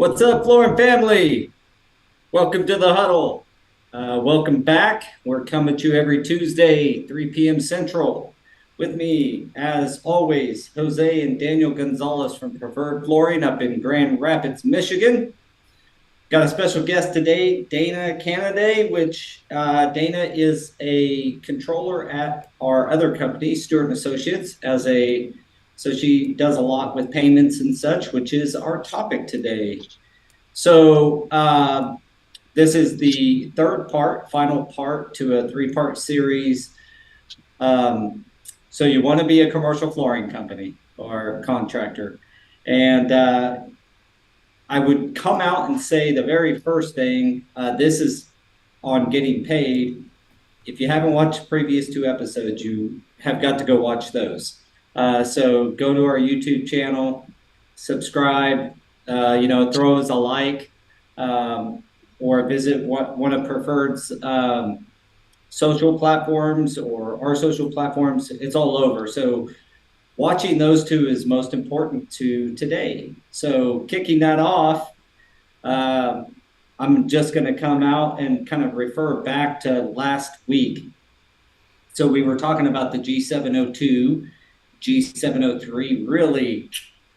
What's up, Flooring family? Welcome to the Huddle. Welcome back. We're coming to you every Tuesday, 3 p.m. Central. With me, as always, Jose and Daniel Gonzalez from Preferred Flooring up in Grand Rapids, Michigan. Got a special guest today, Dana Canaday, which Dana is a controller at our other company, Stuart & Associates, so she does a lot with payments and such, which is our topic today. So this is the final part to a 3-part series. So you want to be a commercial flooring company or contractor. And I would come out and say the very first thing, this is on getting paid. If you haven't watched previous 2 episodes, you have got to go watch those. So go to our YouTube channel, subscribe, throw us a like, or visit one of Preferred's social platforms or our social platforms. It's all over. So watching those 2 is most important to today. So kicking that off, I'm just going to come out and kind of refer back to last week. So we were talking about the G702, G703, really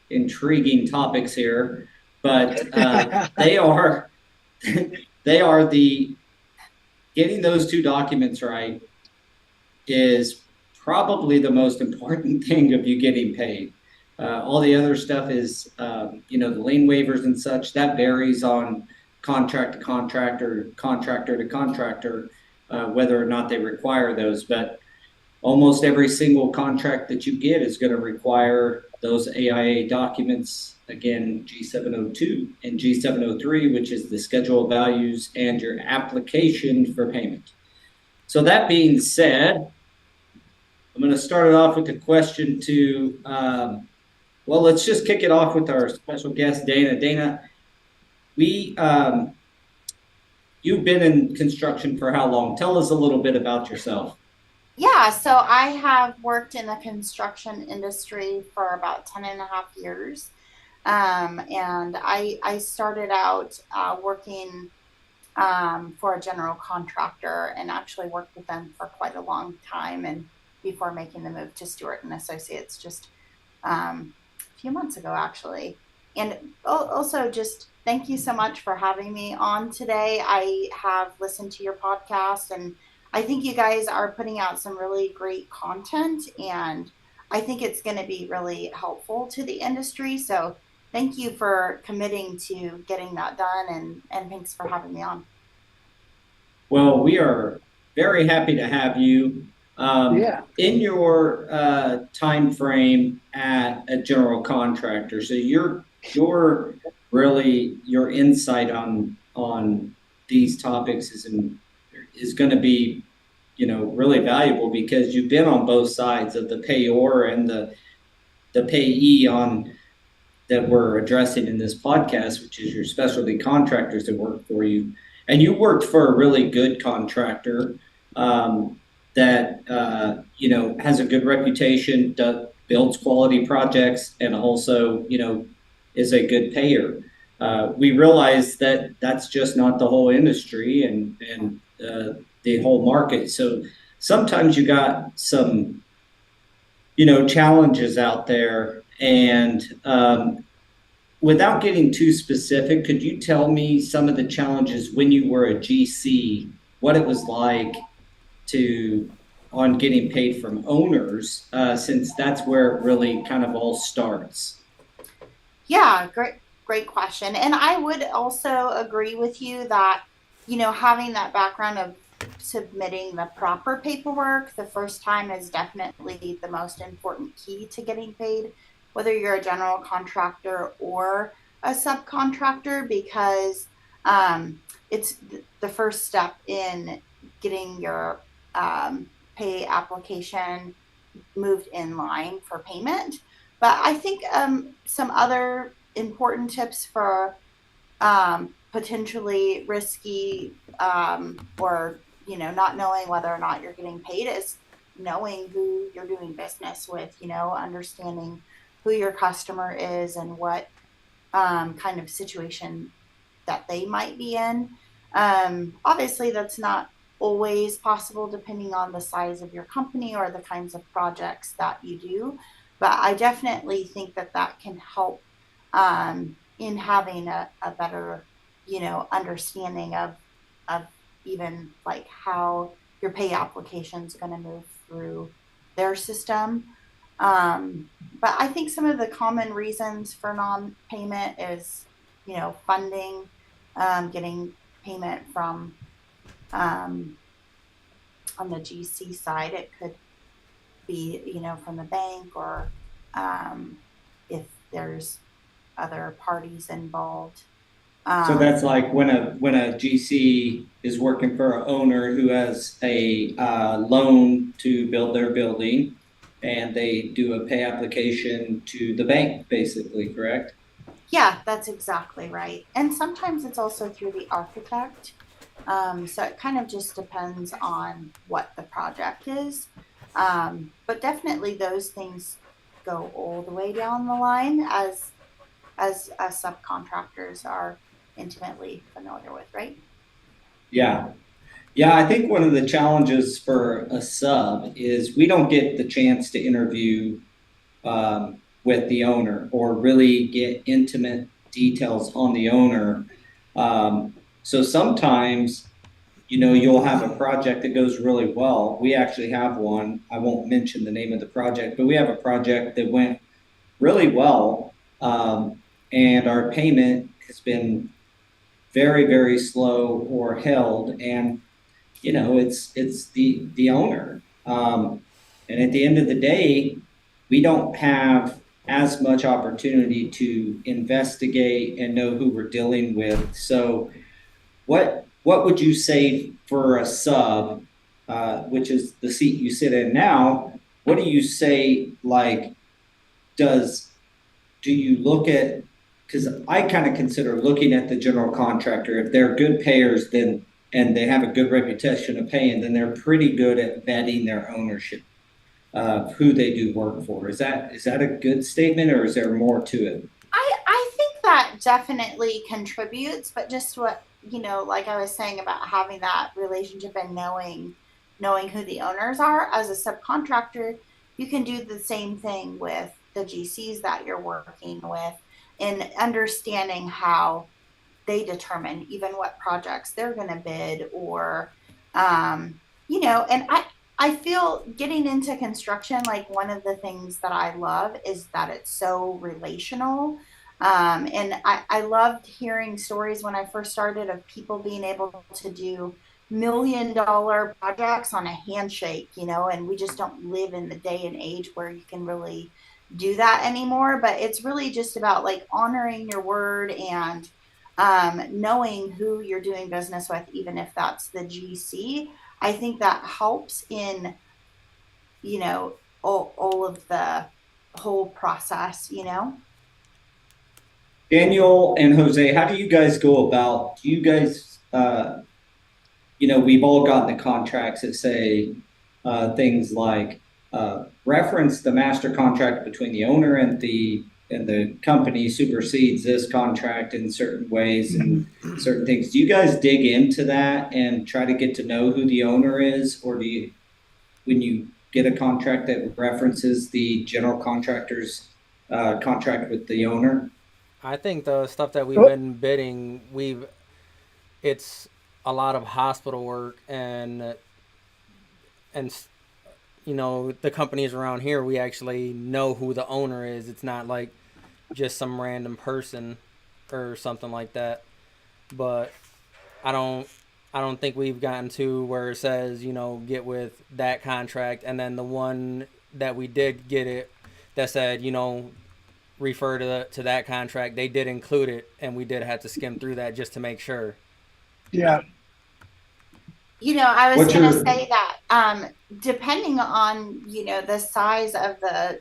intriguing topics here, but they are the getting those 2 documents right is probably the most important thing of you getting paid. All the other stuff is, the lien waivers and such, that varies on contract to contractor, contractor to contractor, whether or not they require those. But almost every single contract that you get is going to require those AIA documents, again, G702 and G703, which is the schedule of values and your application for payment. So that being said, I'm going to start it off with a question to, let's just kick it off with our special guest, Dana. Dana, you've been in construction for how long? Tell us a little bit about yourself. Yeah, so I have worked in the construction industry for about 10 and a half years. And I started out working for a general contractor and actually worked with them for quite a long time, and before making the move to Stuart & Associates just a few months ago, actually. And also just thank you so much for having me on today. I have listened to your podcast, and I think you guys are putting out some really great content, and I think it's going to be really helpful to the industry. So thank you for committing to getting that done, and thanks for having me on. Well, we are very happy to have you. In your time frame at a general contractor, so your insight on these topics is going to be, really valuable, because you've been on both sides of the payor and the payee that we're addressing in this podcast, which is your specialty contractors that work for you. And you worked for a really good contractor that has a good reputation, builds quality projects, and also is a good payer. We realize that that's just not the whole industry and the whole market. So sometimes you got some challenges out there. And without getting too specific, could you tell me some of the challenges when you were a GC, what it was like on getting paid from owners, since that's where it really kind of all starts? Yeah, great question. And I would also agree with you that, having that background of submitting the proper paperwork the first time is definitely the most important key to getting paid, whether you're a general contractor or a subcontractor, because it's the first step in getting your pay application moved in line for payment. But I think some other important tips for potentially risky or not knowing whether or not you're getting paid is knowing who you're doing business with, understanding who your customer is and what kind of situation that they might be in. Obviously, that's not always possible depending on the size of your company or the kinds of projects that you do. But I definitely think that that can help in having a better, understanding of even like how your pay application is going to move through their system. But I think some of the common reasons for non-payment is, funding, getting payment from um, on the GC side. It could be, from the bank or if there's other parties involved. So that's Um, like when a GC is working for an owner who has a loan to build their building, and they do a pay application to the bank, basically, correct? yeah, that's exactly right. And sometimes it's also through the architect. So it kind of just depends on what the project is. But definitely those things go all the way down the line as subcontractors are intimately familiar with, right? Yeah. Yeah, I think one of the challenges for a sub is we don't get the chance to interview with the owner or really get intimate details on the owner. So sometimes, you'll have a project that goes really well. We actually have one. I won't mention the name of the project, but we have a project that went really well. And our payment has been very, very slow or held. And it's the owner. And at the end of the day, we don't have as much opportunity to investigate and know who we're dealing with. So what would you say for a sub, which is the seat you sit in now? What do you say, like, does do you look at, because I kind of consider looking at the general contractor, if they're good payers, then and they have a good reputation of paying, then they're pretty good at vetting their ownership of who they do work for. Is that a good statement, or is there more to it? I think that definitely contributes, but just what, like I was saying about having that relationship and knowing who the owners are as a subcontractor, you can do the same thing with the GCs that you're working with and understanding how they determine even what projects they're going to bid or and I feel getting into construction, like one of the things that I love is that it's so relational. And I loved hearing stories when I first started of people being able to do $1 million projects on a handshake, and we just don't live in the day and age where you can really do that anymore. But it's really just about like honoring your word and knowing who you're doing business with, even if that's the GC. I think that helps in, all of the whole process. Daniel and Jose, how do you guys go about? Do you guys, we've all gotten the contracts that say things like reference the master contract between the owner and the company supersedes this contract in certain ways and certain things. Do you guys dig into that and try to get to know who the owner is, or do you, when you get a contract that references the general contractor's contract with the owner? I think the stuff that we've been bidding, it's a lot of hospital work and the companies around here, we actually know who the owner is. It's not like just some random person or something like that. But I don't I don't think we've gotten to where it says, get with that contract, and then the one that we did get it that said, refer to that contract. They did include it, and we did have to skim through that just to make sure. Yeah. I was What's going to your say that depending on, the size of the,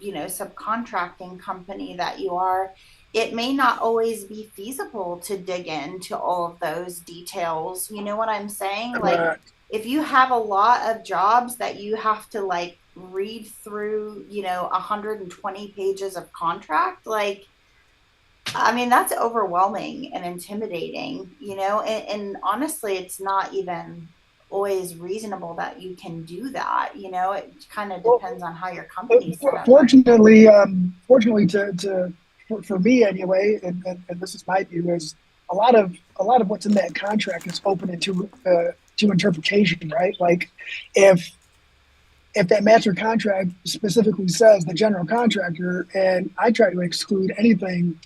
subcontracting company that you are, it may not always be feasible to dig into all of those details. You know what I'm saying? Like, Correct. if you have a lot of jobs that you have to like read through, 120 pages of contract, like I mean, that's overwhelming and intimidating, and honestly, it's not even always reasonable that you can do that. It kind of Well, depends on how your company's set up. fortunately for me anyway, and this is my view, is a lot of what's in that contract is open to interpretation, right? Like if that master contract specifically says the general contractor, and I try to exclude anything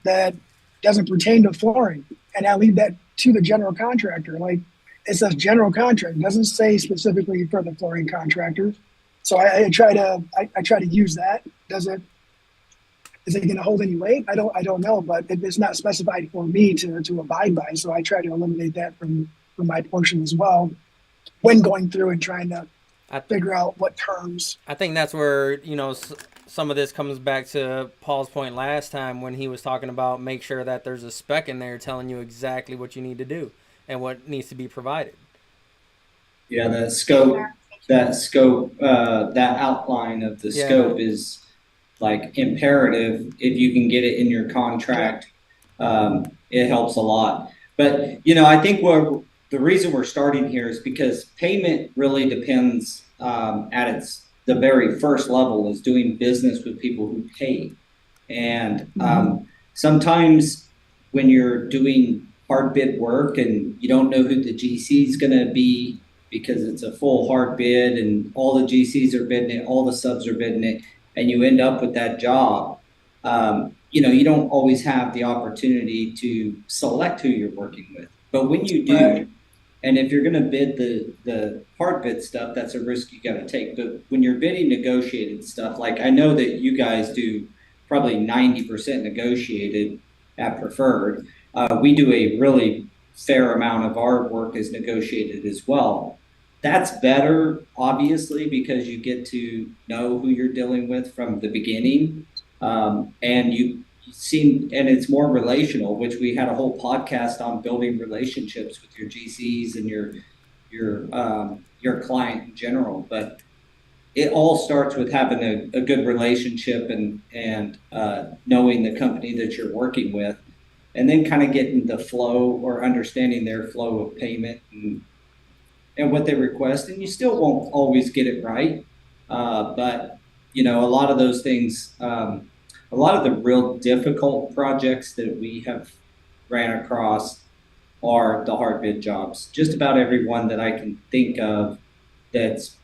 that doesn't pertain to flooring, and I leave that to the general contractor. Like it says general contract, it doesn't say specifically for the flooring contractors. So I try to use that. Is it going to hold any weight? I don't know, but it's not specified for me to abide by. So I try to eliminate that from my portion as well when going through and trying to I figure out what terms. I think that's where some of this comes back to Paul's point last time when he was talking about make sure that there's a spec in there telling you exactly what you need to do and what needs to be provided. Yeah, that outline of the Yeah. scope is like imperative. If you can get it in your contract, it helps a lot. But I think the reason we're starting here is because payment really depends at the very first level is doing business with people who pay, and sometimes when you're doing hard bid work and you don't know who the GC is going to be because it's a full hard bid and all the GCs are bidding it, all the subs are bidding it, and you end up with that job, you don't always have the opportunity to select who you're working with. But when you do, Right. and if you're going to bid the hard bid stuff, that's a risk you got to take. But when you're bidding negotiated stuff, like I know that you guys do probably 90% negotiated at Preferred. We do a really fair amount of our work is negotiated as well. That's better, obviously, because you get to know who you're dealing with from the beginning, and you seem, and it's more relational. Which we had a whole podcast on building relationships with your GCs and your client in general. But it all starts with having a good relationship and knowing the company that you're working with, and then kind of getting the flow or understanding their flow of payment and what they request. And you still won't always get it right, but a lot of those things, a lot of the real difficult projects that we have ran across are the hard bid jobs. Just about every one that I can think of, that's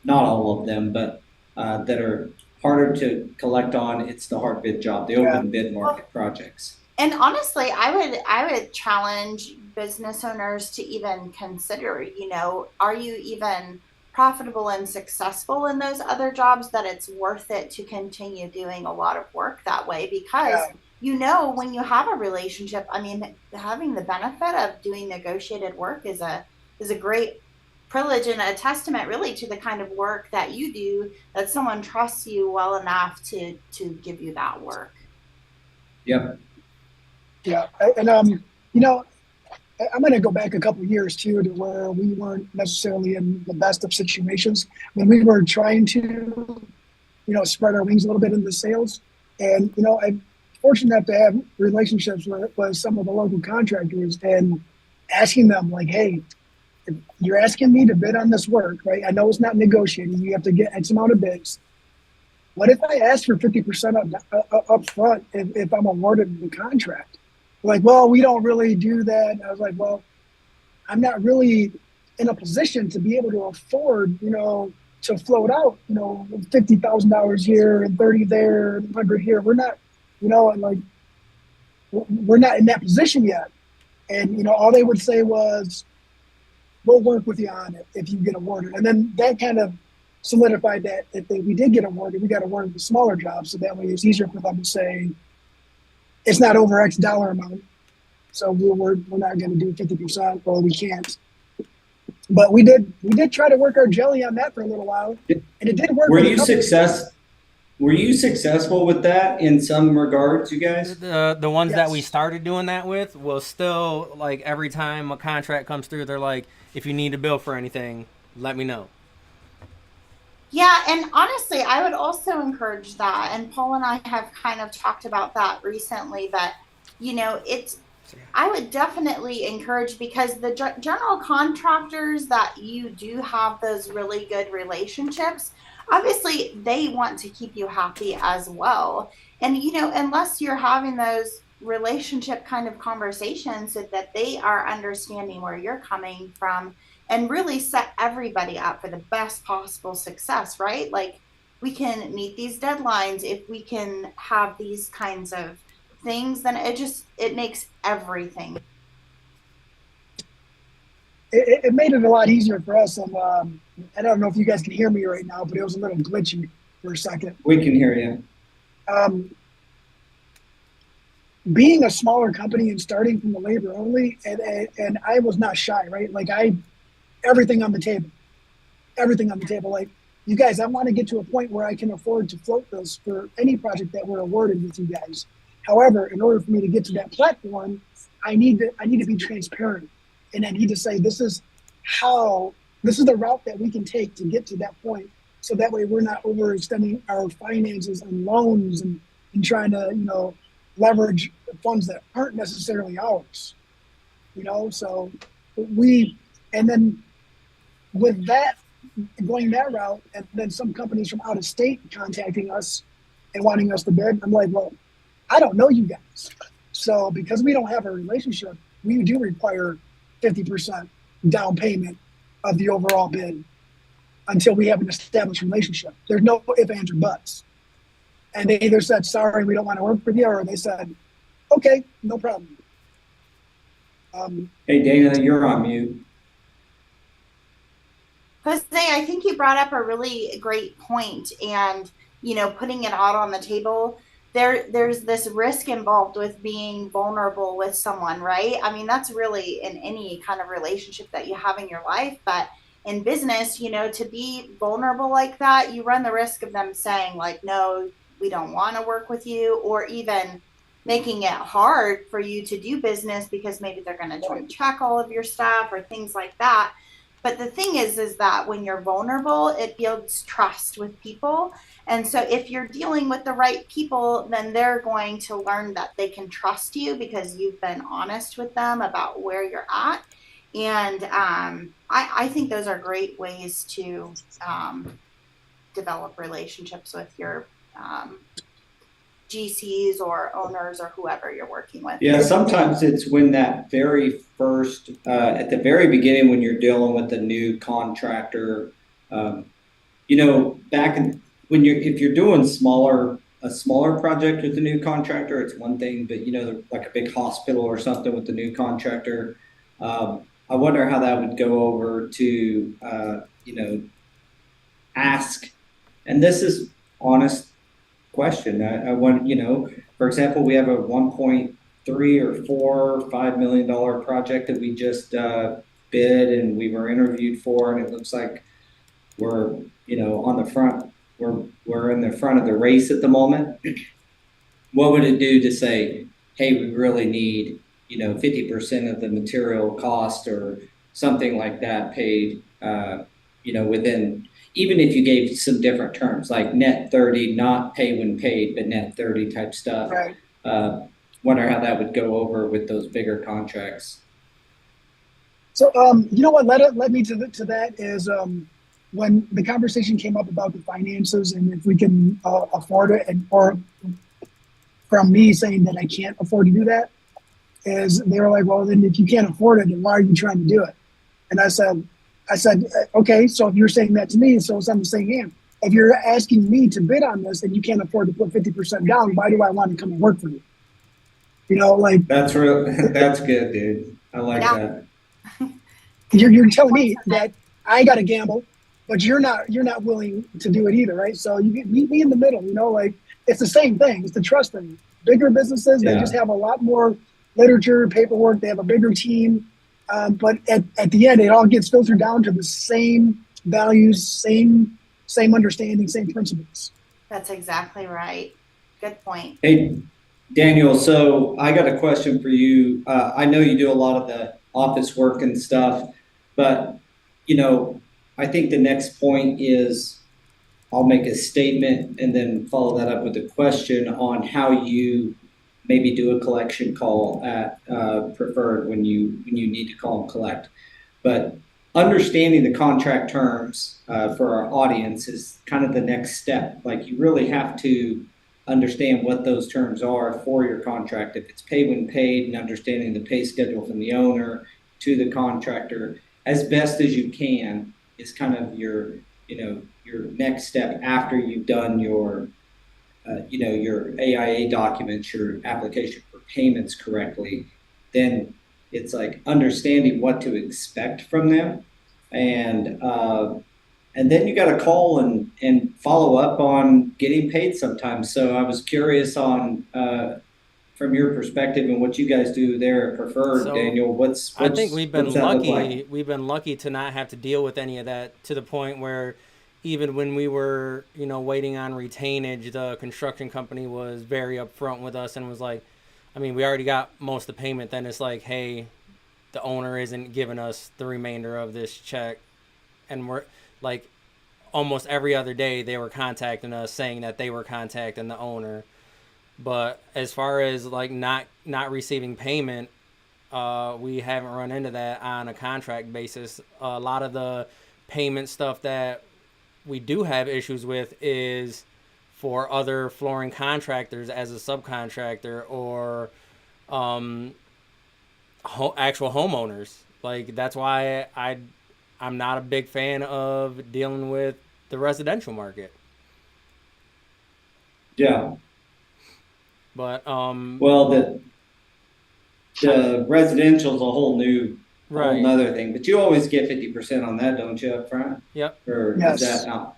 not all of them, but that are harder to collect on. It's the hard bid job, the Yeah. open bid market projects. And honestly, I would challenge business owners to even consider, are you even profitable and successful in those other jobs that it's worth it to continue doing a lot of work that way? Because Yeah. when you have a relationship, I mean, having the benefit of doing negotiated work is a great privilege and a testament really to the kind of work that you do, that someone trusts you well enough to give you that work. Yep. Yeah. And I'm going to go back a couple of years too, to where we weren't necessarily in the best of situations when we were trying to, spread our wings a little bit into sales. And, I'm fortunate enough to have relationships with some of the local contractors and asking them like, hey, if you're asking me to bid on this work, right? I know it's not negotiated. You have to get X amount of bids. What if I ask for 50% up front if I'm awarded the contract? Like, well, we don't really do that. I was like, well, I'm not really in a position to be able to afford, to float out, $50,000 here and 30 there, 100 here. We're not, and like, we're not in that position yet. And, all they would say was, we'll work with you on it if you get awarded. And then that kind of solidified that if we did get awarded, we got awarded the smaller jobs. So that way it's easier for them to say, it's not over X dollar amount, so we're not going to do 50%, or we can't. But we did try to work our jelly on that for a little while, and it did work. Were you successful with that in some regards, you guys? The ones Yes. that we started doing that with will still, like, every time a contract comes through, they're like, if you need a bill for anything, let me know. Yeah, and honestly, I would also encourage that. And Paul and I have kind of talked about that recently, but I would definitely encourage, because the general contractors that you do have those really good relationships, obviously they want to keep you happy as well. And, unless you're having those relationship kind of conversations so that they are understanding where you're coming from and really set everybody up for the best possible success, right? Like, we can meet these deadlines if we can have these kinds of things, then it makes everything. It made it a lot easier for us. And I don't know if you guys can hear me right now, but it was a little glitchy for a second. We can hear you. Being a smaller company and starting from the labor only, and I was not shy, right? Like everything on the table, Like, you guys, I want to get to a point where I can afford to float this for any project that we're awarded with you guys. However, in order for me to get to that platform, I need to be transparent, and I need to say this is the route that we can take to get to that point. So that way we're not overextending our finances and loans and trying to, leverage funds that aren't necessarily ours. So and then with that, going that route, and then some companies from out of state contacting us and wanting us to bid, I'm like, well, I don't know you guys. So because we don't have a relationship, we do require 50% down payment of the overall bid until we have an established relationship. There's no ifs, ands, or buts. And they either said, sorry, we don't want to work with you, or they said, okay, no problem. Hey, Dana, you're on mute. Jose, I think you brought up a really great point, and putting it out on the table. There's this risk involved with being vulnerable with someone, right? I mean, that's really in any kind of relationship that you have in your life, but in business, to be vulnerable like that, you run the risk of them saying like, no, we don't want to work with you, or even making it hard for you to do business because maybe they're going to try to check all of your stuff or things like that. But the thing is that when you're vulnerable, it builds trust with people. And so if you're dealing with the right people, then they're going to learn that they can trust you because you've been honest with them about where you're at. And I think those are great ways to develop relationships with your GCs or owners or whoever you're working with. Yeah, sometimes it's when that very first, at the very beginning, when you're dealing with a new contractor, back in, if you're doing a smaller project with a new contractor, it's one thing, but like a big hospital or something with a new contractor, I wonder how that would go over to, ask, and this is honest question. I want, for example, we have a 1.3 or 4 or $5 million project that we just bid and we were interviewed for, and it looks like we're, on the front. We're in the front of the race at the moment. What would it do to say, hey, we really need 50% of the material cost or something like that paid, within, even if you gave some different terms like net 30, not pay when paid, but net 30 type stuff. Right. Wonder how that would go over with those bigger contracts. So, what led me to that is when the conversation came up about the finances and if we can afford it, or from me saying that I can't afford to do that, is they were like, well, then if you can't afford it, then why are you trying to do it? And I said, okay, so if you're saying that to me, so it's on the same hand. If you're asking me to bid on this and you can't afford to put 50% down, why do I want to come and work for you? That's real. That's good, dude. I like that. You're telling me that I got to gamble, but you're not willing to do it either, right? So you meet me in the middle. It's the same thing. It's the trust thing. Bigger businesses, they just have a lot more literature, paperwork. They have a bigger team. But at the end, it all gets filtered down to the same values, same understanding, same principles. That's exactly right. Good point. Hey, Daniel, so I got a question for you. I know you do a lot of the office work and stuff, but, I think the next point is I'll make a statement and then follow that up with a question on how you maybe do a collection call at preferred when you need to call and collect. But understanding the contract terms for our audience is kind of the next step. Like you really have to understand what those terms are for your contract. If it's pay when paid, and understanding the pay schedule from the owner to the contractor as best as you can is kind of your your next step after you've done your your AIA documents, your application for payments correctly. Then it's like understanding what to expect from them, and then you got to call and follow up on getting paid sometimes. So I was curious on from your perspective and what you guys do there at Preferred, So Daniel. I think we've What's been that look lucky. like? We've been lucky to not have to deal with any of that, to the point where even when we were, waiting on retainage, the construction company was very upfront with us and was like, I mean, we already got most of the payment. Then it's like, hey, the owner isn't giving us the remainder of this check. And we're like, almost every other day they were contacting us saying that they were contacting the owner. But as far as like not receiving payment, we haven't run into that on a contract basis. A lot of the payment stuff that we do have issues with is for other flooring contractors as a subcontractor, or actual homeowners. Like that's why I'm not a big fan of dealing with the residential market. Yeah. But Well, the residential is a whole right. nother thing. But you always get 50% on that, don't you, up front? Yep. Or is that Yes. not?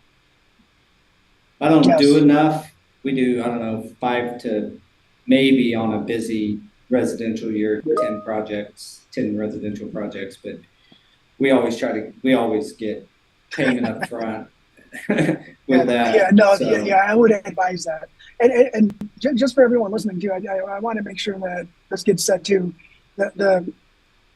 I don't do Yes. enough. We do, I don't know, 5 to maybe on a busy residential year, 10 projects, 10 residential projects, but we always get payment up front with Yeah, that. no, yeah, So I would advise that. Just for everyone listening too, I want to make sure that this gets said too. The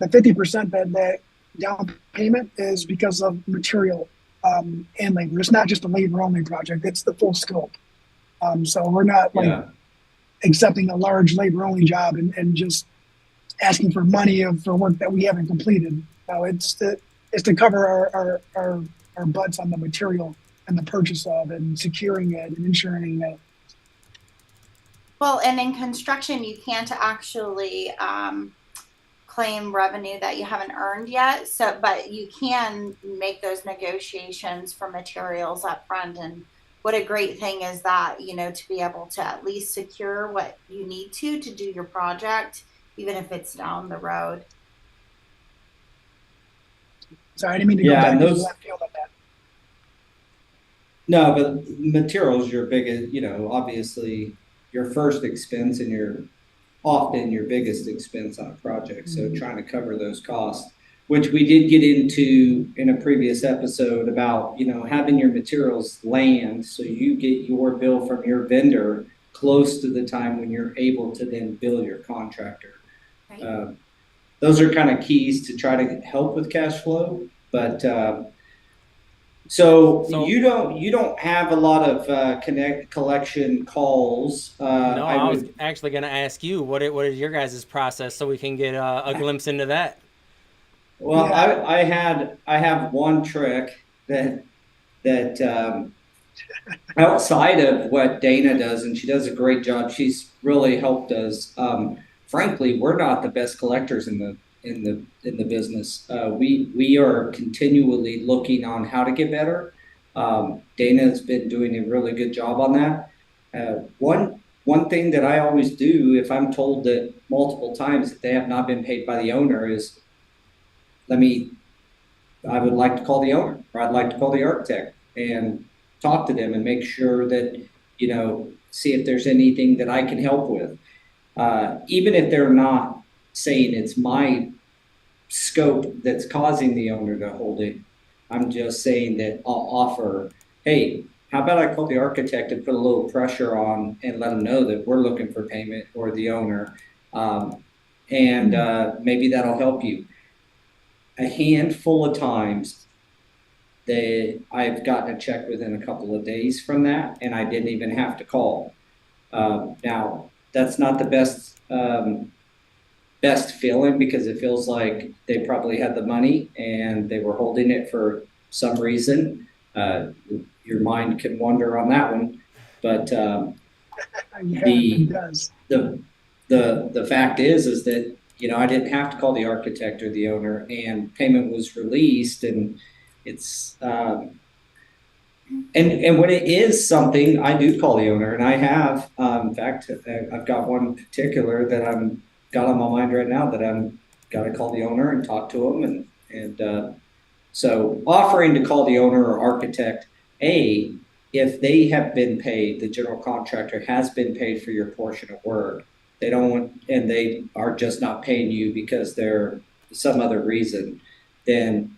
50% that down payment is because of material and labor. It's not just a labor only project; it's the full scope. So we're not like yeah. accepting a large labor only job and just asking for money for work that we haven't completed. No, it's to cover our butts on the material and the purchase of and securing it and insuring it. Well, and in construction, you can't actually claim revenue that you haven't earned yet. So, but you can make those negotiations for materials up front. And what a great thing is that, to be able to at least secure what you need to do your project, even if it's down the road. Sorry, I didn't mean to go Yeah, back and into those left field on that. no, but materials your biggest, obviously your first expense and often your biggest expense on a project. So trying to cover those costs, which we did get into in a previous episode about, having your materials land so you get your bill from your vendor close to the time when you're able to then bill your contractor. Right. Those are kind of keys to try to help with cash flow. But so So you don't have a lot of collection calls. no, I I was would. actually going to ask you what is your guys' process so we can get a glimpse into that. Well, Yeah, I have one trick that outside of what Dana does, and she does a great job. She's really helped us. Frankly, we're not the best collectors in the business. We are continually looking on how to get better. Dana has been doing a really good job on that. One thing that I always do if I'm told that multiple times that they have not been paid by the owner is let me I would like to call the owner or I'd like to call the architect and talk to them and make sure that, see if there's anything that I can help with. Even if they're not saying it's my scope that's causing the owner to hold it, I'm just saying that I'll offer, hey, how about I call the architect and put a little pressure on and let them know that we're looking for payment or the owner. And maybe that'll help you. A handful of times I've gotten a check within a couple of days from that, and I didn't even have to call. Now, that's not the best feeling, because it feels like they probably had the money and they were holding it for some reason. Your mind can wander on that one, but Yeah, it the does. the the fact is that, I didn't have to call the architect or the owner, and payment was released, and it's and when it is something, I do call the owner, and I have. In fact, I've got one particular that I'm got on my mind right now that I'm got to call the owner and talk to him, and so offering to call the owner or architect, if they have been paid, the general contractor has been paid for your portion of work. They don't want, and they are just not paying you because they're some other reason, then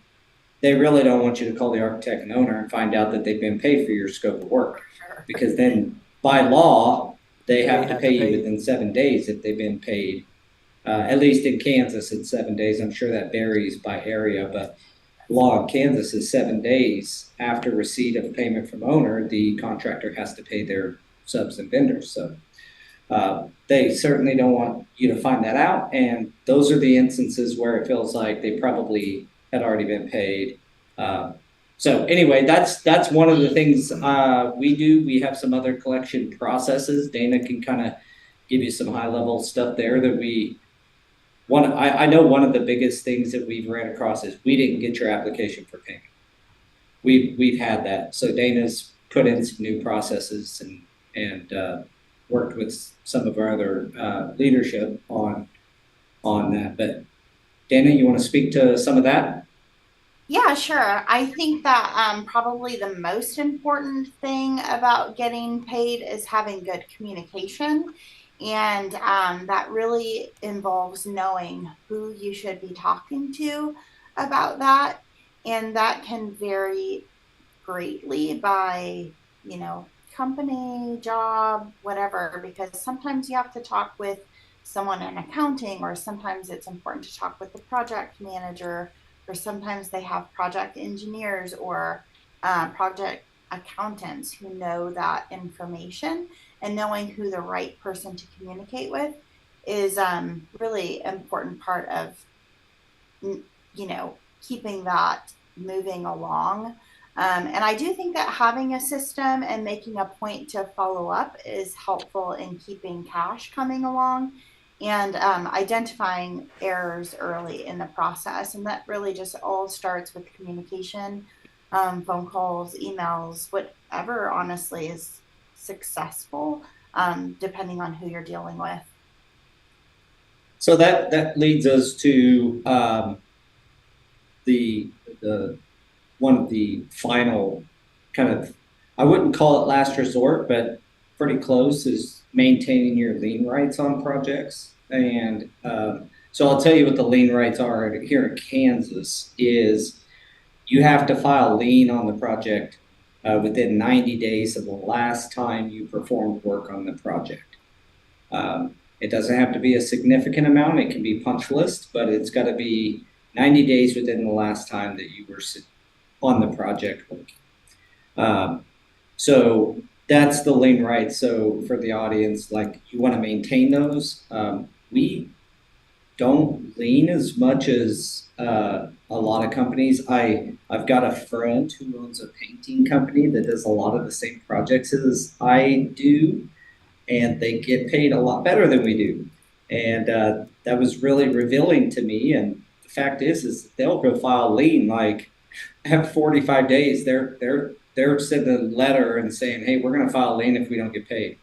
they really don't want you to call the architect and owner and find out that they've been paid for your scope of work. Sure. Because then by law, they have to pay you you. within 7 days if they've been paid. At least in Kansas, it's 7 days. I'm sure that varies by area, but law in Kansas is 7 days after receipt of payment from owner, the contractor has to pay their subs and vendors. So they certainly don't want you to find that out. And those are the instances where it feels like they probably had already been paid. So anyway, that's one of the things we do. We have some other collection processes. Dana can kind of give you some high level stuff there that we I know one of the biggest things that we've ran across is we didn't get your application for payment. We've had that. So Dana's put in some new processes and worked with some of our other leadership on that. But Dana, you want to speak to some of that? Yeah, sure. I think that probably the most important thing about getting paid is having good communication. And that really involves knowing who you should be talking to about that. And that can vary greatly by, company, job, whatever, because sometimes you have to talk with someone in accounting, or sometimes it's important to talk with the project manager, or sometimes they have project engineers or project accountants who know that information. And knowing who the right person to communicate with is really important part of keeping that moving along. And I do think that having a system and making a point to follow up is helpful in keeping cash coming along, and identifying errors early in the process. And that really just all starts with communication, phone calls, emails, whatever honestly is successful, depending on who you're dealing with. So that leads us to the one of the final kind of, I wouldn't call it last resort, but pretty close, is maintaining your lien rights on projects. And so I'll tell you what the lien rights are here in Kansas is you have to file lien on the project within 90 days of the last time you performed work on the project. It doesn't have to be a significant amount. It can be punch list, but it's got to be 90 days within the last time that you were on the project working. So that's the lien rights. So for the audience, like, you want to maintain those. We don't lien as much as a lot of companies. I've got a friend who owns a painting company that does a lot of the same projects as I do, and they get paid a lot better than we do. And that was really revealing to me. And the fact is they'll go file lien like at 45 days. They're sending a letter and saying, "Hey, we're going to file lien if we don't get paid."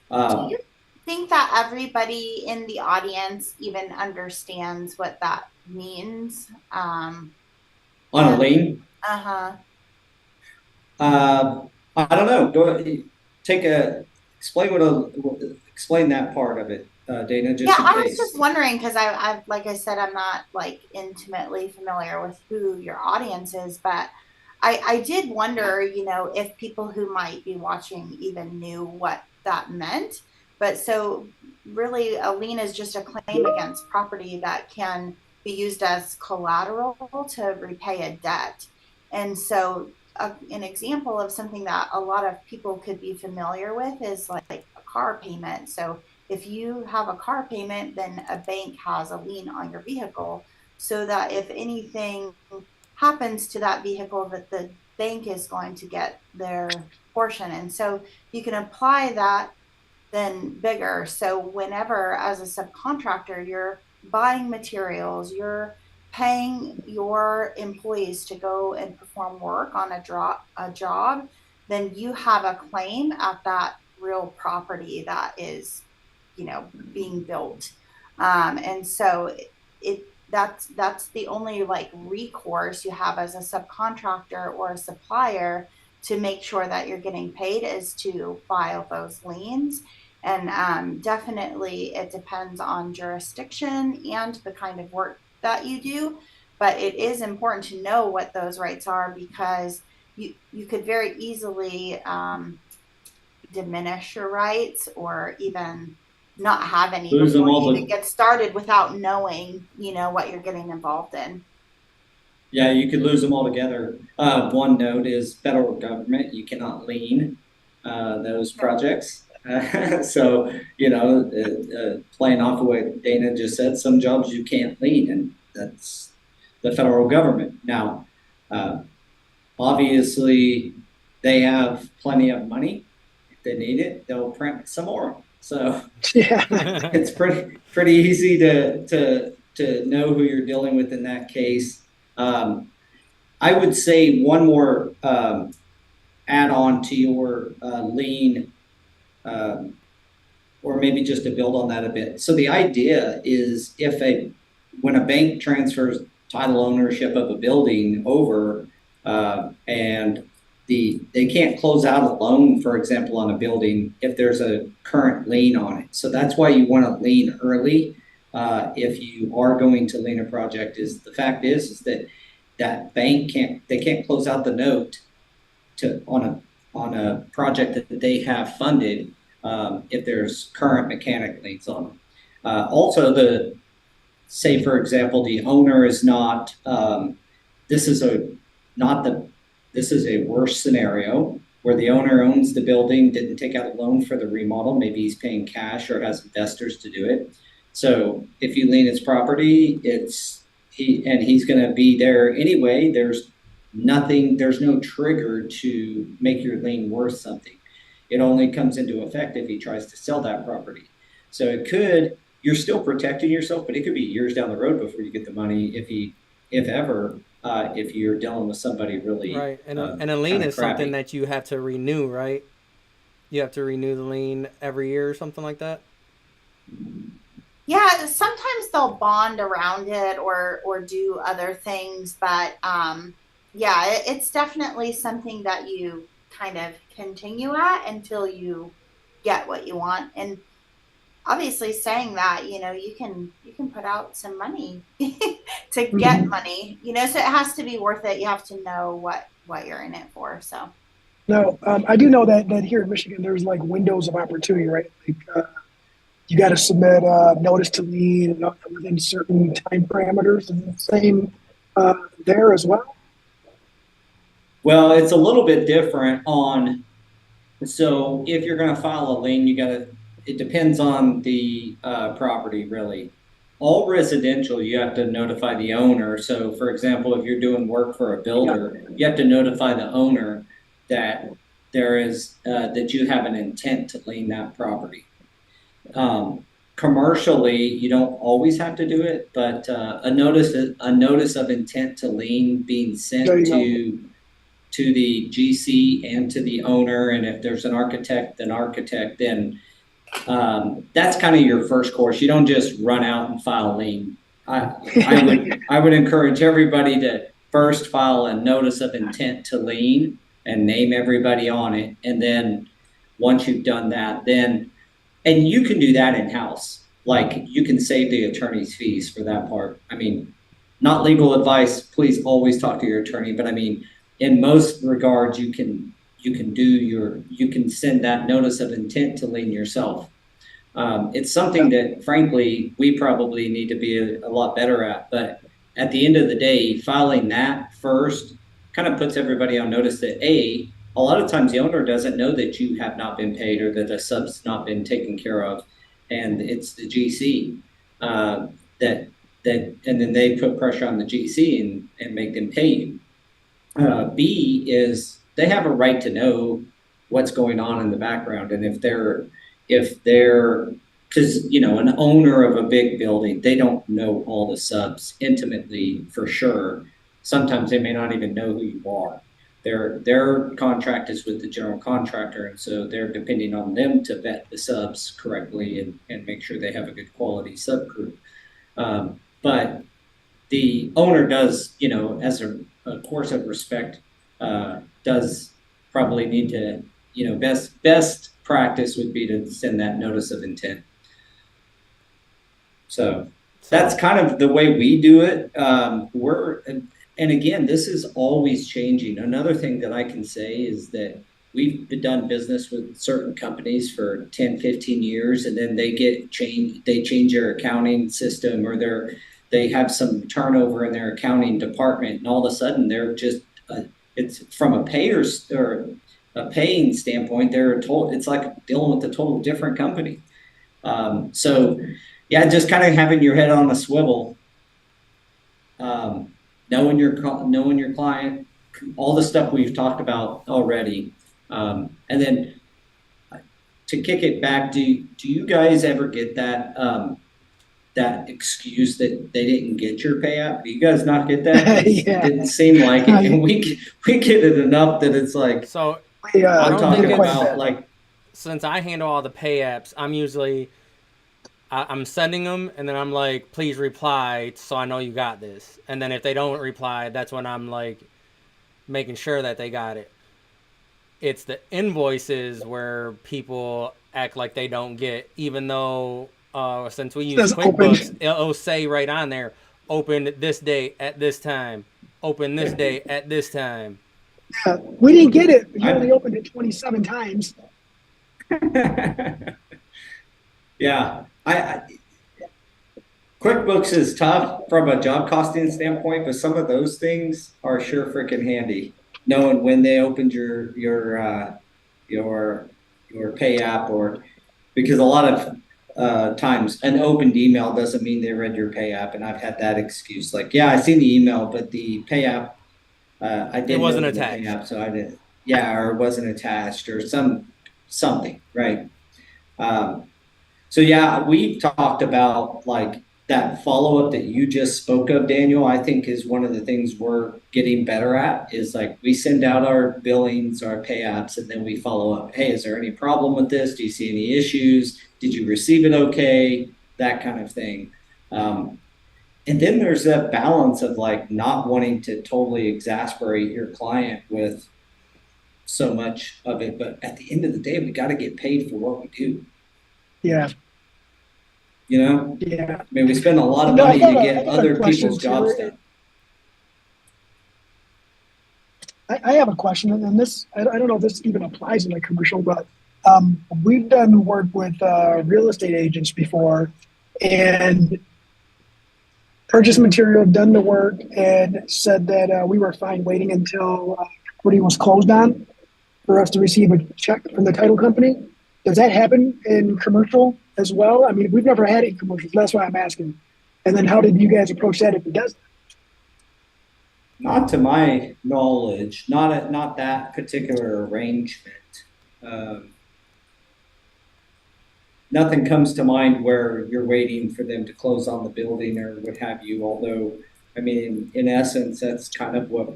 Do you think that everybody in the audience even understands what that means? On a lien? Uh-huh. I don't know. Go explain that part of it, Dana. Just Yeah, in I was case. just wondering because I, like I said, I'm not like intimately familiar with who your audience is, but I did wonder, if people who might be watching even knew what that meant. But so really, a lien is just a claim against property that can be used as collateral to repay a debt. And so, an example of something that a lot of people could be familiar with is like a car payment. So if you have a car payment, then a bank has a lien on your vehicle, so that if anything happens to that vehicle, that the bank is going to get their portion. And so you can apply that then bigger. So whenever, as a subcontractor, you're buying materials, you're paying your employees to go and perform work on a job, then you have a claim at that real property that is, being built. And so it that's the only like recourse you have as a subcontractor or a supplier to make sure that you're getting paid, is to file those liens. And definitely it depends on jurisdiction and the kind of work that you do. But it is important to know what those rights are, because you could very easily diminish your rights, or even not have any Lose them before all. you even get started, without knowing, what you're getting involved in. Yeah, you could lose them altogether. One note is federal government, you cannot lien those projects. So, playing off of what Dana just said, some jobs you can't lien, and that's the federal government. Now, obviously, they have plenty of money. If they need it, they'll print some more. So Yeah. it's pretty easy to know who you're dealing with in that case. I would say one more add on to your lien, or maybe just to build on that a bit. So the idea is, when a bank transfers title ownership of a building over, and they can't close out a loan, for example, on a building if there's a current lien on it. So that's why you want to lien early. If you are going to lien a project, the fact is that bank can't close out the note on a project that they have funded, if there's current mechanic liens on them. Also, say for example, the owner is not. This is a worse scenario where the owner owns the building, didn't take out a loan for the remodel.Maybe he's paying cash or has investors to do it. So if you lien his property, he's going to be there anyway. There's no trigger to make your lien worth something. It only comes into effect if he tries to sell that property. So you're still protecting yourself, but it could be years down the road before you get the money, if ever, if you're dealing with somebody really right. And a lien is crappy. something that you have to renew, right? You have to renew the lien every year or something like that. Yeah, sometimes they'll bond around it, or do other things, but yeah, it's definitely something that you kind of continue at until you get what you want. And obviously, saying that, you can put out some money to get money, so it has to be worth it. You have to know what you're in it for. So No, I do know that here in Michigan, there's like windows of opportunity, right? Like, you got to submit a notice to lien within certain time parameters. Is the same there as well? Well, it's a little bit different so if you're going to file a lien, it depends on the property, really. All residential, you have to notify the owner. So for example, if you're doing work for a builder, you have to notify the owner that that you have an intent to lien that property. Commercially, you don't always have to do it, but a notice of intent to lien being sent to the GC and to the owner, and if there's an architect, then that's kind of your first course. You don't just run out and file a lien. I would encourage everybody to first file a notice of intent to lien and name everybody on it, and then once you've done that, and you can do that in-house. Like, you can save the attorney's fees for that part. I mean, not legal advice, please always talk to your attorney, but I mean, in most regards, you can send that notice of intent to lien yourself. It's something that, frankly, we probably need to be a lot better at, but at the end of the day, filing that first kind of puts everybody on notice that a lot of times the owner doesn't know that you have not been paid or that a sub's not been taken care of. and it's the GC that and then they put pressure on the GC and make them pay you. B is they have a right to know what's going on in the background, and if they're because an owner of a big building, they don't know all the subs intimately for sure. Sometimes they may not even know who you are. Their contract is with the general contractor, and so they're depending on them to vet the subs correctly and make sure they have a good quality sub crew. But the owner does, as a course of respect, does probably need to, best practice would be to send that notice of intent. So that's kind of the way we do it. And again, this is always changing. Another thing that I can say is that we've done business with certain companies for 10, 15 years, and then they change their accounting system, or they have some turnover in their accounting department, and all of a sudden they're just it's from a payers or a paying standpoint, it's like dealing with a total different company. So yeah, just kind of having your head on a swivel, knowing your client, all the stuff we've talked about already, and then to kick it back, do you guys ever get that excuse that they didn't get your pay app? Do you guys not get that? Yeah. It didn't seem like it, and we get it enough that it's like. So I don't talking about like. Since I handle all the pay apps, I'm sending them, and then I'm like, please reply so I know you got this. And then if they don't reply, that's when I'm like making sure that they got it. It's the invoices where people act like they don't get, even though since we use QuickBooks, it'll say right on there, open this date at this time, open this date at this time. Yeah, we didn't get it. You only opened it 27 times. Yeah. QuickBooks is tough from a job costing standpoint, but some of those things are sure freaking handy. Knowing when they opened your pay app, or because a lot of times an opened email doesn't mean they read your pay app, and I've had that excuse like, yeah, I seen the email, but the pay app I didn't. It wasn't attached. The pay app, so I didn't. Yeah, or it wasn't attached, or something, right? So yeah, we've talked about like that follow-up that you just spoke of, Daniel. I think is one of the things we're getting better at, is like we send out our billings, our pay apps, and then we follow up. Hey, is there any problem with this? Do you see any issues? Did you receive it okay? That kind of thing. And then there's that balance of like not wanting to totally exasperate your client with so much of it. But at the end of the day, we got to get paid for what we do. Yeah. Yeah. I mean, we spend a lot of money to get other people's jobs done. I have a question, and this, I don't know if this even applies in a commercial, but we've done work with real estate agents before, and purchased material, done the work, and said that we were fine waiting until property was closed on for us to receive a check from the title company. Does that happen in commercial as well? I mean, we've never had it in commercials. That's why I'm asking. And then how did you guys approach that if it does? Not to my knowledge, not that particular arrangement. Nothing comes to mind where you're waiting for them to close on the building or what have you. Although, I mean, in essence, that's kind of what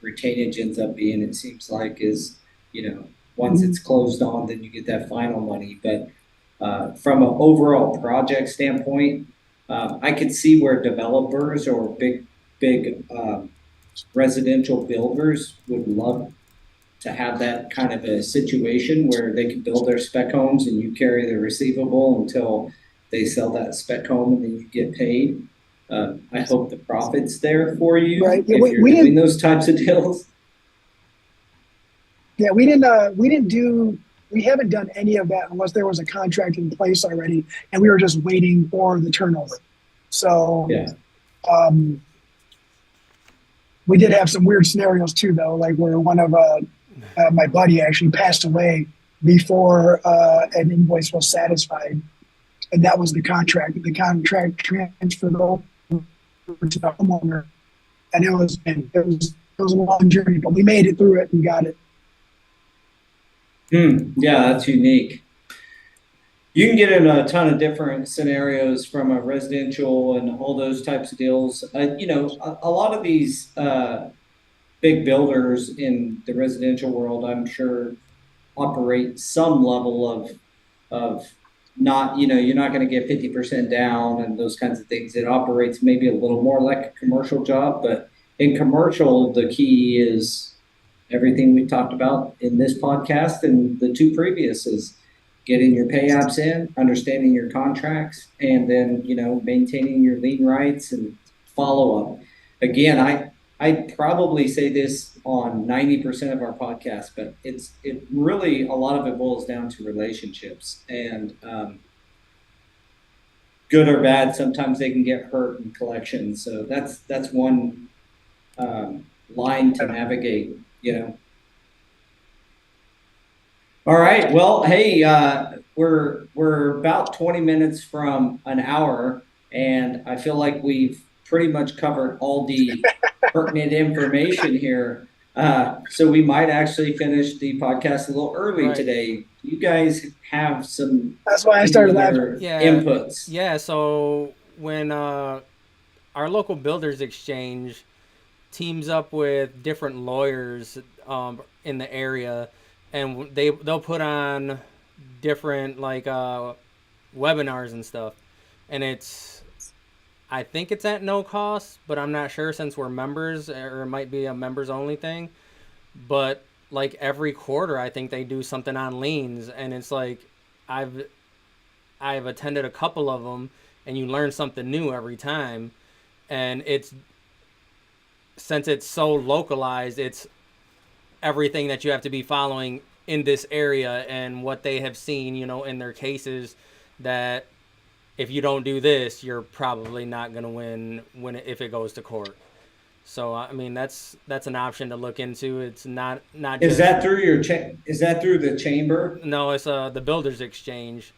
retainage ends up being. It seems like is, once it's closed on, then you get that final money. But from an overall project standpoint, I could see where developers or big residential builders would love to have that kind of a situation where they can build their spec homes and you carry the receivable until they sell that spec home and then you get paid. I hope the profit's there for you, right. if you're doing those types of deals. Yeah, we haven't done any of that unless there was a contract in place already and we were just waiting for the turnover. So yeah. We did have some weird scenarios too, though, like where one of my buddy actually passed away before an invoice was satisfied. and that was the contract. The contract transferred over to the homeowner, and it was a long journey, but we made it through it and got it. Yeah, that's unique. You can get in a ton of different scenarios from a residential and all those types of deals. A lot of these big builders in the residential world, I'm sure, operate some level of not, you're not going to get 50% down and those kinds of things. It operates maybe a little more like a commercial job, but in commercial, the key is everything we talked about in this podcast and the two previous is getting your pay apps in, understanding your contracts, and then, maintaining your lien rights and follow up. Again, I probably say this on 90% of our podcasts, but it really, a lot of it boils down to relationships, and good or bad, sometimes they can get hurt in collections. So that's one line to navigate, All right. Well, hey, we're about 20 minutes from an hour, and I feel like we've pretty much covered all the pertinent information here. So we might actually finish the podcast a little early today. You guys have some. That's why I started laughing. Inputs. Yeah. So when our local builders exchange teams up with different lawyers in the area, and they'll put on different webinars and stuff, and I think it's at no cost, but I'm not sure since we're members, or it might be a members only thing. But every quarter, I think they do something on liens, and it's I've attended a couple of them, and you learn something new every time, and since it's so localized, it's everything that you have to be following in this area and what they have seen, in their cases, that if you don't do this, you're probably not going to win if it goes to court. So I mean, that's an option to look into. It's not just, Is that through is that through the chamber? No, it's the Builders Exchange.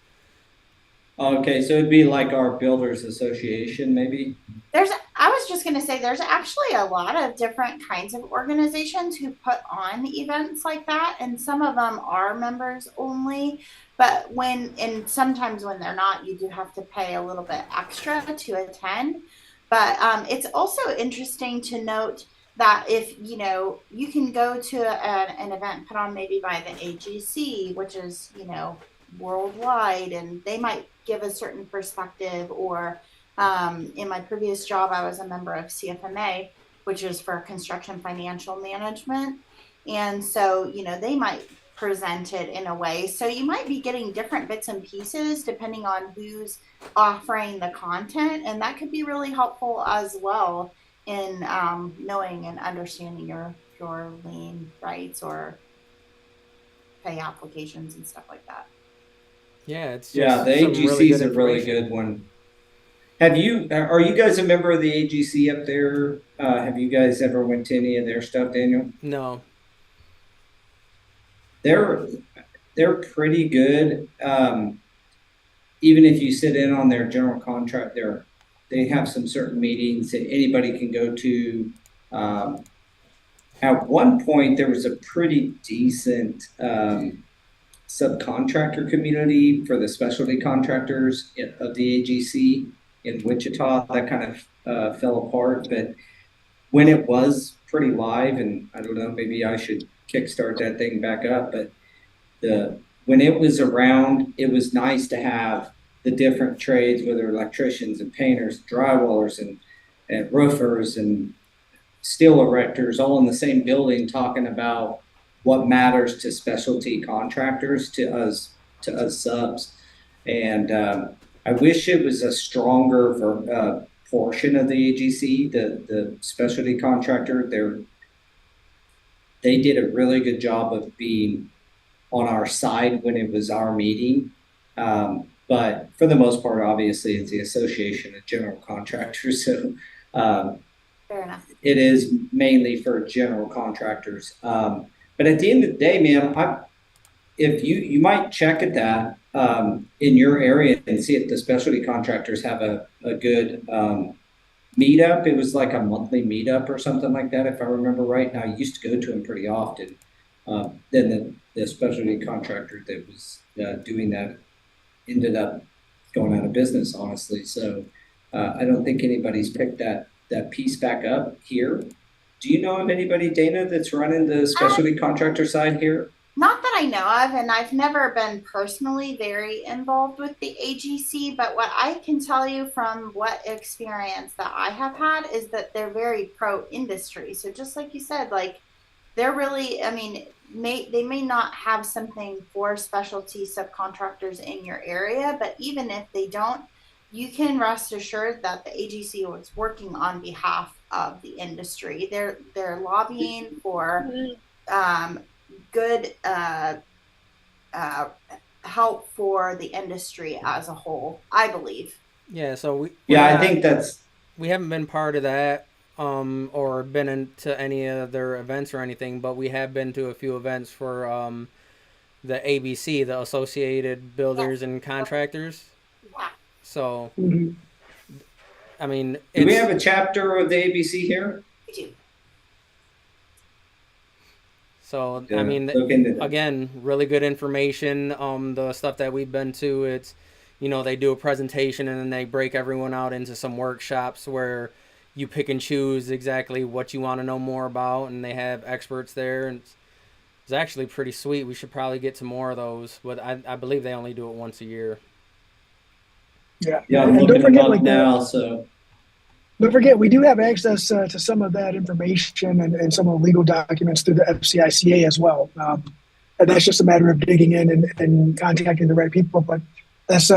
Okay, so it'd be like our Builders Association, maybe? I was just going to say, there's actually a lot of different kinds of organizations who put on events like that, and some of them are members only, but sometimes when they're not, you do have to pay a little bit extra to attend. But it's also interesting to note that if, you can go to an event put on maybe by the AGC, which is, worldwide, and they might give a certain perspective, or in my previous job, I was a member of CFMA, which is for construction financial management. And so, they might present it in a way. So you might be getting different bits and pieces depending on who's offering the content. And that could be really helpful as well in knowing and understanding your lien rights or pay applications and stuff like that. Yeah, the AGC is a really good one. Are you guys a member of the AGC up there? Have you guys ever went to any of their stuff, Daniel? No. They're pretty good. Even if you sit in on their general contract, they have some certain meetings that anybody can go to. At one point, there was a pretty decent subcontractor community for the specialty contractors of the AGC in Wichita. That kind of fell apart, but when it was pretty live, and I don't know, maybe I should kickstart that thing back up, but when it was around, it was nice to have the different trades, whether electricians and painters, drywallers and roofers and steel erectors, all in the same building, talking about what matters to specialty contractors, to us subs. And I wish it was a stronger portion of the AGC, the specialty contractor. They did a really good job of being on our side when it was our meeting. But for the most part, obviously, it's the Association of General Contractors. So fair enough. It is mainly for general contractors. But at the end of the day, man, if you might check at that, in your area and see if the specialty contractors have a good meetup. It was like a monthly meetup or something like that, if I remember right. And I used to go to them pretty often. Then the specialty contractor that was doing that ended up going out of business, honestly. So I don't think anybody's picked that piece back up here. Do you know of anybody, Dana, that's running the specialty contractor side here? Not that I know of, and I've never been personally very involved with the AGC, but what I can tell you from what experience that I have had is that they're very pro industry. So just like you said, like they're really, I mean, they may not have something for specialty subcontractors in your area, but even if they don't, you can rest assured that the AGC is working on behalf of the industry. They're lobbying for good help for the industry as a whole, I believe. Yeah, so I think we haven't been part of that or been into any of their events or anything, but we have been to a few events for the ABC, the Associated Builders and Contractors. Yeah. So, I mean, do we have a chapter of the ABC here? We do. So, I mean, again, really good information. The stuff that we've been to, it's, they do a presentation and then they break everyone out into some workshops where you pick and choose exactly what you want to know more about, and they have experts there, and it's actually pretty sweet. We should probably get to more of those, but I believe they only do it once a year. Yeah, I'm looking them up now, so. Don't forget, we do have access to some of that information and some of the legal documents through the FCICA as well. And that's just a matter of digging in and contacting the right people. But that's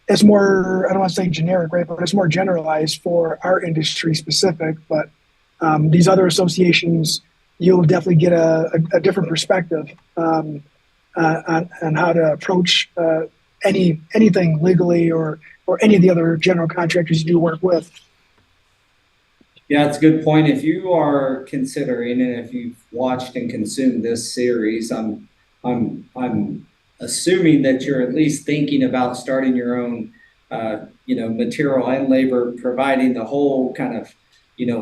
it's more, I don't want to say generic, right? But it's more generalized for our industry specific. But these other associations, you'll definitely get a different perspective on how to approach anything legally or any of the other general contractors you do work with. Yeah, it's a good point. If you are considering, and if you've watched and consumed this series, I'm assuming that you're at least thinking about starting your own, material and labor, providing the whole kind of,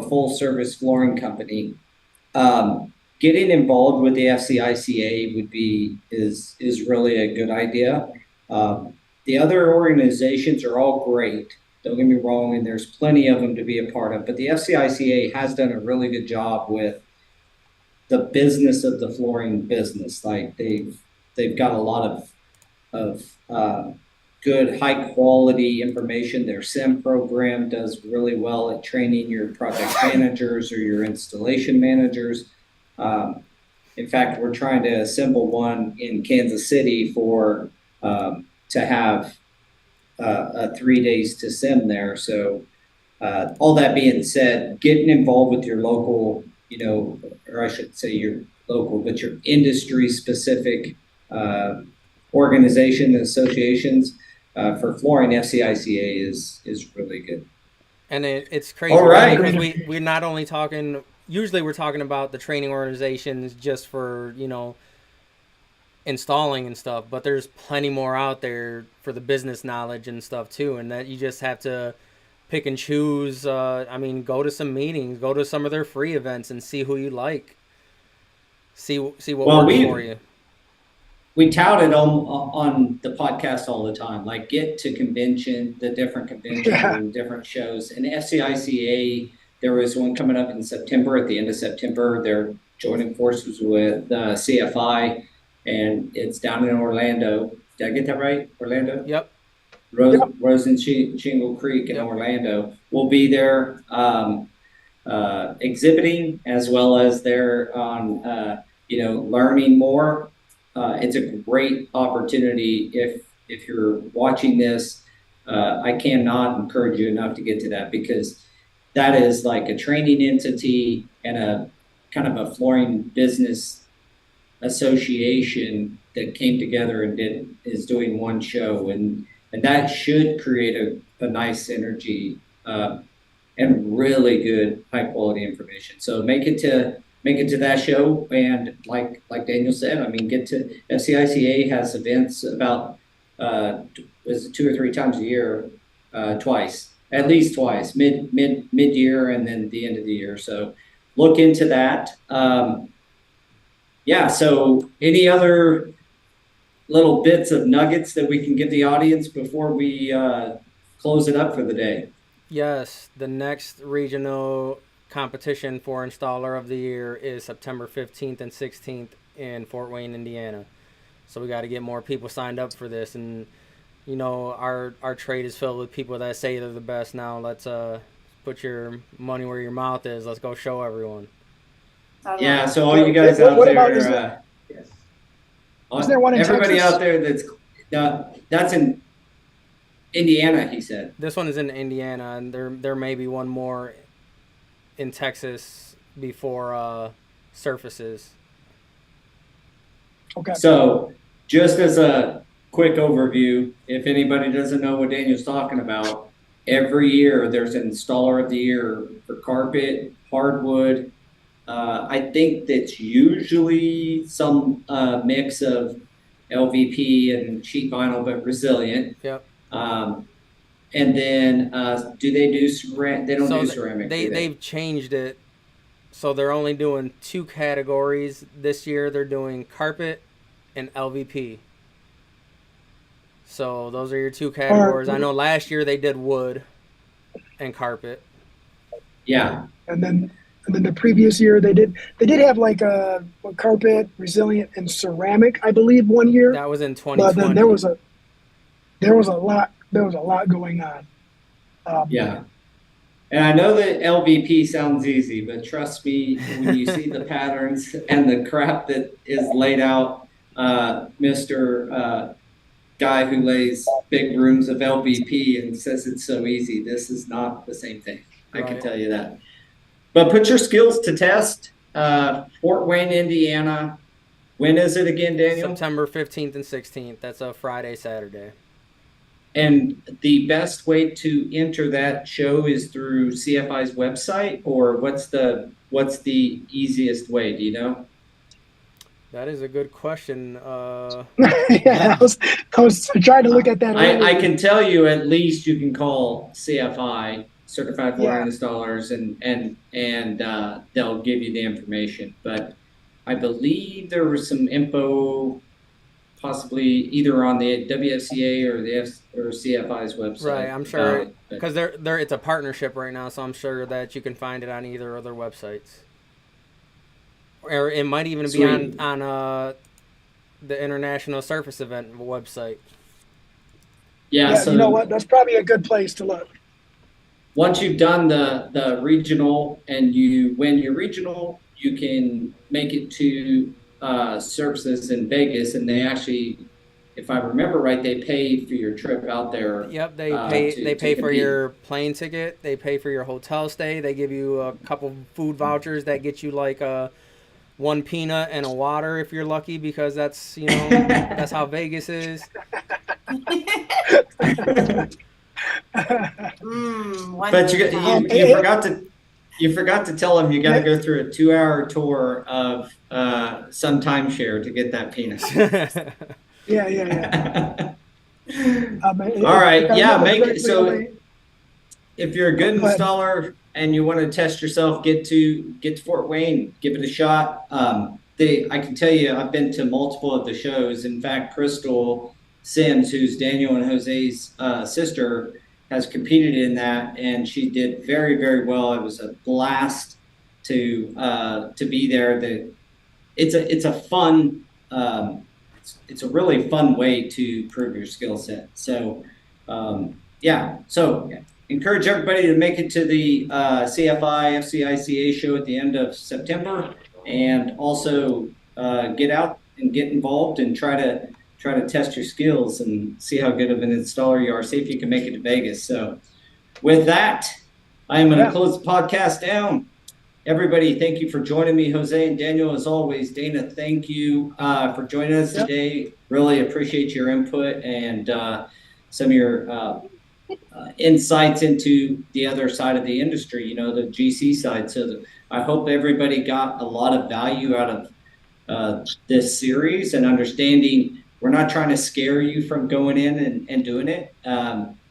full service flooring company. Getting involved with the FCICA is really a good idea. The other organizations are all great. Don't get me wrong, and there's plenty of them to be a part of. But the FCICA has done a really good job with the business of the flooring business. Like they've got a lot of good, high quality information. Their SIM program does really well at training your project managers or your installation managers. In fact, we're trying to assemble one in Kansas City for to have a 3 days to sim there. So all that being said, getting involved with your local, or I should say your local, but your industry specific organization associations for flooring, FCICA is really good. And it's crazy. All right. Because we're not only talking, usually we're talking about the training organizations just for, installing and stuff, but there's plenty more out there for the business knowledge and stuff too, and that you just have to pick and choose. Go to some meetings, go to some of their free events and see who you like. See what works for you. We tout it on the podcast all the time, like get to the different conventions and different shows. And FCICA, there was one coming up in September, at the end of September. They're joining forces with CFI, and it's down in Orlando. Did I get that right? Orlando? Yep. Rose and Shingle Creek in Orlando. We'll be there exhibiting, as well as they're on, learning more. It's a great opportunity. If you're watching this, I cannot encourage you enough to get to that, because that is like a training entity and a kind of a flooring business association that came together and is doing one show, and that should create a nice synergy and really good high quality information. So make it to make it to that show. And like Daniel said, I mean, get to FCICA has events about was it 2 or 3 times a year, twice, at least twice, mid year and then the end of the year. So look into that. Yeah. So any other little bits of nuggets that we can give the audience before we close it up for the day? Yes, the next regional competition for Installer of the Year is September 15th and 16th in Fort Wayne, Indiana. So we got to get more people signed up for this. And, you know, our trade is filled with people that say they're the best. Now let's put your money where your mouth is. Let's go show everyone. Yeah, so all you guys out there, is there one in everybody Texas? out there that's in Indiana, he said. This one is in Indiana, and there may be one more in Texas before surfaces. Okay. So just as a quick overview, if anybody doesn't know what Daniel's talking about, every year there's an Installer of the Year for carpet, hardwood. I think that's usually some mix of LVP and sheet vinyl, but resilient. Yep. And then do they do ceramic? They don't do ceramic. They've changed it. So they're only doing 2 categories. This year they're doing carpet and LVP. So those are your 2 categories. I know last year they did wood and carpet. Yeah. And then the previous year they did have like a carpet, resilient, and ceramic, I believe, one year. That was in 2020. But then there was a lot going on. Yeah. And I know that LVP sounds easy, but trust me, when you see the patterns and the crap that is laid out, Mr. Guy who lays big rooms of LVP and says it's so easy, this is not the same thing. I can tell you that. But put your skills to test. Fort Wayne, Indiana. When is it again, Daniel? September 15th and 16th. That's a Friday, Saturday. And the best way to enter that show is through CFI's website, or what's the easiest way? Do you know? That is a good question. Yeah, I was trying to look at that. I can tell you at least you can call CFI, Certified Flooring Installers, and they'll give you the information. But I believe there was some info possibly either on the WFCA or CFI's website. Right, I'm sure, because it's a partnership right now, so I'm sure that you can find it on either of their websites. Or it might even be on the International Surface Event website. Yeah, so you know what? That's probably a good place to look. Once you've done the regional and you win your regional, you can make it to services in Vegas, and they actually, if I remember right, they pay for your trip out there. Yep, they pay for your plane ticket, they pay for your hotel stay, they give you a couple food vouchers that get you like 1 peanut and a water if you're lucky, because that's, you know, that's how Vegas is. But you forgot to tell them you got to go through a 2-hour tour of some timeshare to get that peanut. Yeah. All right. Yeah. So if you're a good installer and you want to test yourself, get to Fort Wayne, give it a shot. I can tell you, I've been to multiple of the shows. In fact, Crystal Sims, who's Daniel and Jose's sister, has competed in that, and she did very, very well. It was a blast to be there. It's a fun, it's a really fun way to prove your skill set. So, encourage everybody to make it to the CFI FCICA show at the end of September, and also get out and get involved and try to test your skills and see how good of an installer you are. See if you can make it to Vegas. So with that, I am going to close the podcast down. Everybody, thank you for joining me, Jose and Daniel. As always, Dana, thank you for joining us today. Really appreciate your input and some of your insights into the other side of the industry, the GC side. So I hope everybody got a lot of value out of this series and understanding we're not trying to scare you from going in and doing it.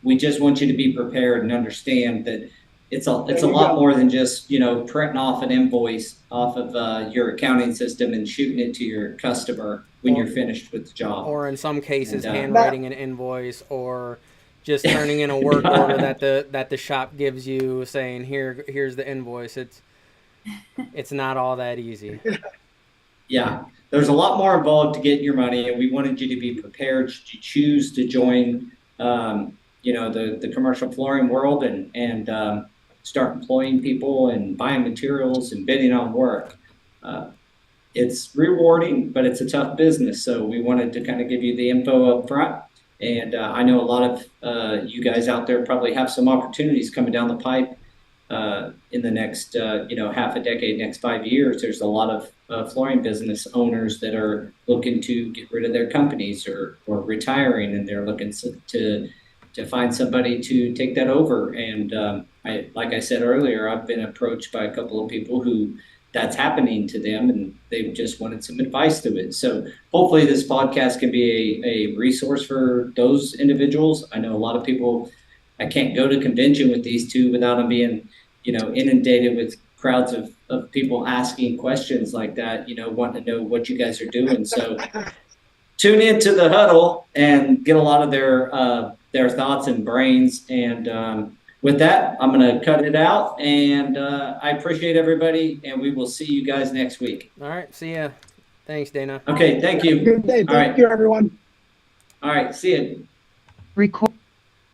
We just want you to be prepared and understand that it's a lot more than just printing off an invoice off of your accounting system and shooting it to your customer when you're finished with the job. Or in some cases, handwriting an invoice, or just turning in a work order that the shop gives you, saying here's the invoice. It's not all that easy. Yeah, there's a lot more involved to get your money, and we wanted you to be prepared to choose to join, the commercial flooring world and start employing people and buying materials and bidding on work. It's rewarding, but it's a tough business. So we wanted to kind of give you the info up front. And I know a lot of you guys out there probably have some opportunities coming down the pipe in the next, half a decade, next 5 years. There's a lot of flooring business owners that are looking to get rid of their companies or retiring, and they're looking to find somebody to take that over. And like I said earlier, I've been approached by a couple of people who that's happening to them, and they've just wanted some advice to it. So hopefully this podcast can be a resource for those individuals. I know a lot of people, I can't go to convention with these two without them being, inundated with crowds of people asking questions like that, wanting to know what you guys are doing. So tune into the Huddle and get a lot of their thoughts and brains. And with that, I'm going to cut it out, and I appreciate everybody, and we will see you guys next week. All right. See ya. Thanks, Dana. Okay. Thank you. Good day. Thank you, everyone. All right. See you. Record.